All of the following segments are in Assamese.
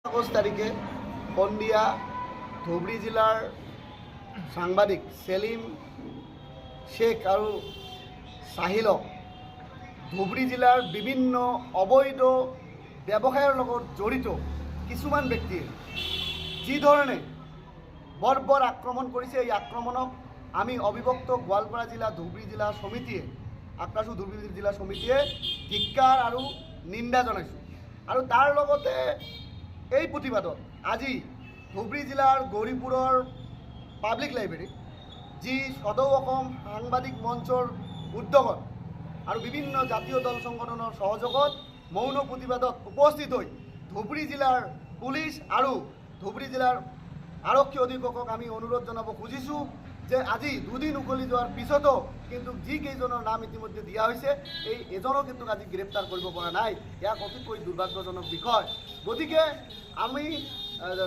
আগস্ট তাৰিখে সন্ধিয়া ধুবড়ী জিলাৰ সাংবাদিক সেলিম শেখ আৰ সাহিলক ধুবড়ী জিলাৰ বিভিন্ন অবৈধ ব্যৱসায়ৰ লগত জড়িত কিছুমান ব্যক্তিয়ে যি ধৰণে বৰ্বৰ আক্ৰমণ কৰিছে, এই আক্ৰমণক আমি অবিভক্ত গোৱালপাৰা জিলা ধুবড়ী জিলা সমিতিয়ে আক্ৰাসু ধুবড়ী জিলা সমিতিয়ে ধিক্কাৰ আৰু নিন্দা জনাইছোঁ। আৰু তাৰ লগতে এই প্ৰতিবাদত আজি ধুবড়ী জিলাৰ গৌৰীপুৰৰ পাব্লিক লাইব্ৰেৰীত যি সদৌ অসম সাংবাদিক মঞ্চৰ উদ্যোগত আৰু বিভিন্ন জাতীয় দল সংগঠনৰ সহযোগত মৌন প্ৰতিবাদত উপস্থিত হৈ ধুবড়ী জিলাৰ পুলিচ আৰু ধুবড়ী জিলাৰ আৰক্ষী অধীক্ষকক আমি অনুৰোধ জনাব খুজিছোঁ যে আজি দুদিন উকলি যোৱাৰ পিছতো কিন্তু যিকেইজনৰ নাম ইতিমধ্যে দিয়া হৈছে, এই এজনক কিন্তু আজি গ্ৰেপ্তাৰ কৰিব পৰা নাই। ইয়াক অতিকৈ দুৰ্ভাগ্যজনক বিষয়। গতিকে আমি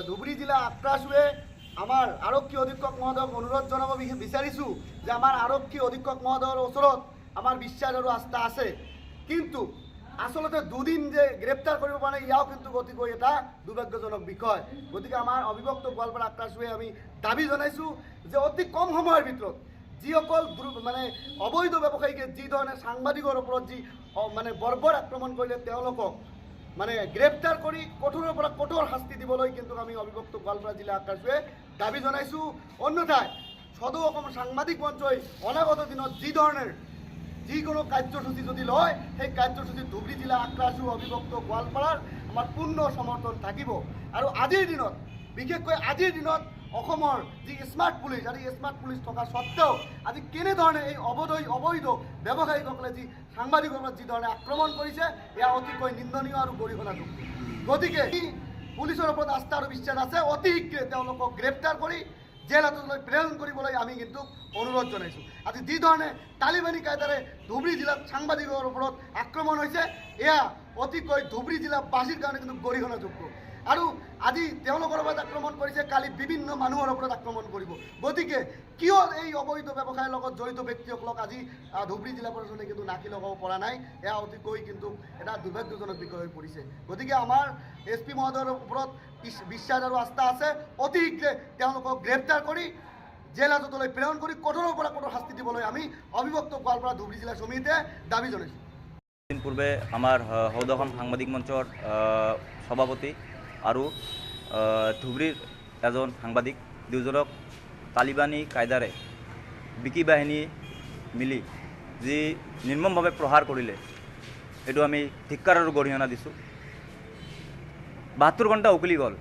ধুবড়ী জিলা আক্ৰাসুৱে আমাৰ আৰক্ষী অধীক্ষক মহোদয়ক অনুৰোধ জনাব বিচাৰিছোঁ যে আমাৰ আৰক্ষী অধীক্ষক মহোদয়ৰ ওচৰত আমাৰ বিশ্বাস আৰু আস্থা আছে, কিন্তু আসলতে দুদিন যে গ্ৰেপ্তাৰ কৰিব পৰা নাই ইয়াও কিন্তু অতিকৈ এটা দুৰ্ভাগ্যজনক বিষয়। গতিকে আমাৰ অবিভক্ত গোৱালপাৰা আক্ৰাসুৱে আমি দাবী জনাইছোঁ যে অতি কম সময়ৰ ভিতৰত যিসকল মানে অবৈধ ব্যৱসায়ীকে যি ধৰণে সাংবাদিকৰ ওপৰত যি মানে বৰ্বৰ আক্ৰমণ কৰিলে তেওঁলোকক মানে গ্ৰেপ্তাৰ কৰি কঠোৰৰ পৰা কঠোৰ শাস্তি দিবলৈ কিন্তু আমি অবিভক্ত গোৱালপাৰা জিলা আক্ৰাসুৱে দাবী জনাইছোঁ। অন্যথায় সদৌ অসম সাংবাদিক মঞ্চই অনাগত দিনত যি ধৰণৰ যিকোনো কাৰ্যসূচী যদি লয়, সেই কাৰ্যসূচীত ধুবড়ী জিলা আক্ৰাসু অবিভক্ত গোৱালপাৰাৰ আমাৰ পূৰ্ণ সমৰ্থন থাকিব। আৰু আজিৰ দিনত বিশেষকৈ আজিৰ দিনত অসমৰ যি স্মাৰ্ট পুলিচ আৰু স্মাৰ্ট পুলিচ থকা স্বত্তেও আজি কেনেধৰণে এই অবৈধ ব্যৱসায়ীসকলে যি সাংবাদিকসকলক যি ধৰণে আক্ৰমণ কৰিছে, এয়া অতিকৈ নিন্দনীয় আৰু গৰিহণাযোগ্য। গতিকে পুলিচৰ ওপৰত আস্থা আৰু বিশ্বাস আছে, অতি শীঘ্ৰে তেওঁলোকক গ্ৰেপ্তাৰ কৰি জেল হাজতলৈ প্ৰেৰণ কৰিবলৈ আমি কিন্তু অনুৰোধ জনাইছোঁ। আজি যি ধৰণে তালিবানী কায়দাৰে ধুবড়ী জিলাত সাংবাদিকৰ ওপৰত আক্ৰমণ হৈছে, এয়া অতিকৈ ধুবড়ী জিলাবাসীৰ কাৰণে কিন্তু গৰিহণাযোগ্য। আৰু আজি তেওঁলোকৰ ওপৰত আক্ৰমণ কৰিছে, কালি বিভিন্ন মানুহৰ ওপৰত আক্ৰমণ কৰিব। গতিকে কিয় এই অবৈধ ব্যৱসায়ৰ লগত জড়িত ব্যক্তিসকলক আজি ধুবড়ী জিলা প্ৰশাসনে কিন্তু নাকি লগাব পৰা নাই, এয়া অতিকৈ কিন্তু এটা দুৰ্ভাগ্যজনক বিষয় হৈ পৰিছে। গতিকে আমাৰ SP মহোদয়ৰ ওপৰত বিশ্বাস আৰু আস্থা আছে, অতি শীঘ্ৰে তেওঁলোকক গ্ৰেপ্তাৰ কৰি জেল হাজতলৈ প্ৰেৰণ কৰি কঠোৰৰ পৰা কঠোৰ শাস্তি দিবলৈ আমি অবিভক্ত গোৱালপাৰা ধুবড়ী জিলা সমিতিয়ে দাবী জনাইছোঁ। দিন পূৰ্বে আমাৰ সদৌ অসম সাংবাদিক মঞ্চৰ সভাপতি আৰু ধুবড়ীৰ এজন সাংবাদিক দুজনক তালিবানী কায়দাৰে বিকি বাহিনী মিলি যি নিৰ্মমভাৱে প্ৰহাৰ কৰিলে, এইটো আমি ধিক্কাৰ আৰু গৰিহণা দিছোঁ। 72 ঘণ্টা উকলি গ'ল,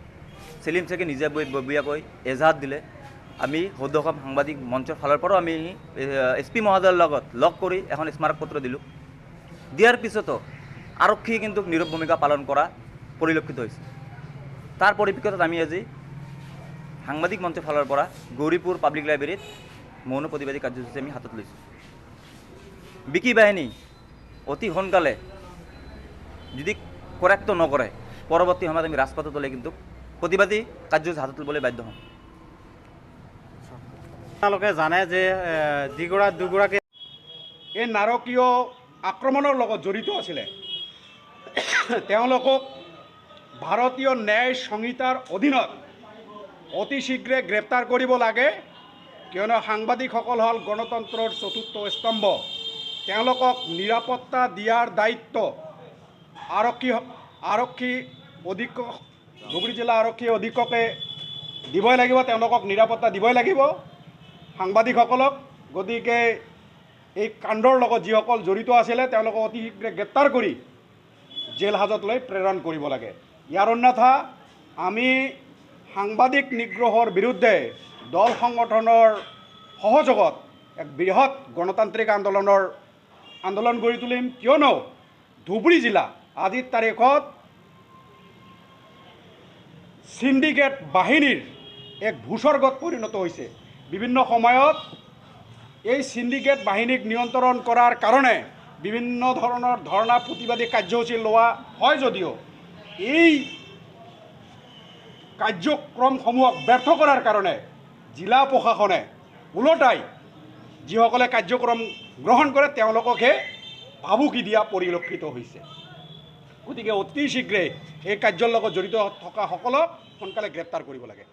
সেলিম শেখে নিজে ববীয়াকৈ এজাহাত দিলে। আমি সদৌ অসম সাংবাদিক মঞ্চৰ ফালৰ পৰাও আমি SP মহোদয়ৰ লগত লগ কৰি এখন স্মাৰক পত্ৰ দিলোঁ। দিয়াৰ পিছতো আৰক্ষীয়ে কিন্তু নীৰৱ ভূমিকা পালন কৰা পৰিলক্ষিত হৈছে। তাৰ পৰিপ্ৰেক্ষিতত আমি আজি সাংবাদিক মঞ্চৰ ফালৰ পৰা গৌৰীপুৰ পাব্লিক লাইব্ৰেৰীত মৌন প্ৰতিবাদী কাৰ্যসূচী আমি হাতত লৈছোঁ। বিকি বাহিনী অতি সোনকালে যদি কৰেক্ট নকৰে, পৰৱৰ্তী সময়ত আমি ৰাজপথত ওলাই কিন্তু প্ৰতিবাদী কাৰ্যসূচী হাতত ল'বলৈ বাধ্য হ'ম। আপোনালোকে জানে যে দুগৰাকী এই নাৰকীয় আক্ৰমণৰ লগত জড়িত আছিলে, তেওঁলোকক ভাৰতীয় ন্যায় সংহিতাৰ অধীনত অতি শীঘ্ৰে গ্ৰেপ্তাৰ কৰিব লাগে, কিয়নো সাংবাদিকসকল হ'ল গণতন্ত্ৰৰ চতুৰ্থ স্তম্ভ। তেওঁলোকক নিৰাপত্তা দিয়াৰ দায়িত্ব আৰক্ষী অধীক্ষক ধুবড়ী জিলা আৰক্ষী অধীক্ষকে দিবই লাগিব, তেওঁলোকক নিৰাপত্তা দিবই লাগিব সাংবাদিকসকলক। গতিকে এই কাণ্ডৰ লগত যিসকল জড়িত আছিলে তেওঁলোকক অতি শীঘ্ৰে গ্ৰেপ্তাৰ কৰি জেল হাজতলৈ প্ৰেৰণ কৰিব লাগে। ইয়াৰ অন্যথা আমি সাংবাদিক নিগ্ৰহৰ বিৰুদ্ধে দল সংগঠনৰ সহযোগত এক বৃহৎ গণতান্ত্ৰিক আন্দোলন গঢ়ি তুলিম, কিয়নো ধুবড়ী জিলা আজিৰ তাৰিখত সিন্ডিকেট বাহিনীৰ এক ভূস্বৰ্গত পৰিণত হৈছে। বিভিন্ন সময়ত এই সিন্ডিকেট বাহিনীক নিয়ন্ত্ৰণ কৰাৰ কাৰণে বিভিন্ন ধৰণৰ ধৰ্ণা প্ৰতিবাদী কাৰ্যসূচী লোৱা হয় যদিও এই কাৰ্যক্ৰমসমূহক ব্যৰ্থ কৰাৰ কাৰণে জিলা প্ৰশাসনে ওলোটাই যিসকলে কাৰ্যক্ৰম গ্ৰহণ কৰে তেওঁলোককহে ভাবুকি দিয়া পৰিলক্ষিত হৈছে। গতিকে অতি শীঘ্ৰে এই কাৰ্যৰ লগত জড়িত থকা সকলক সোনকালে গ্ৰেপ্তাৰ কৰিব লাগে।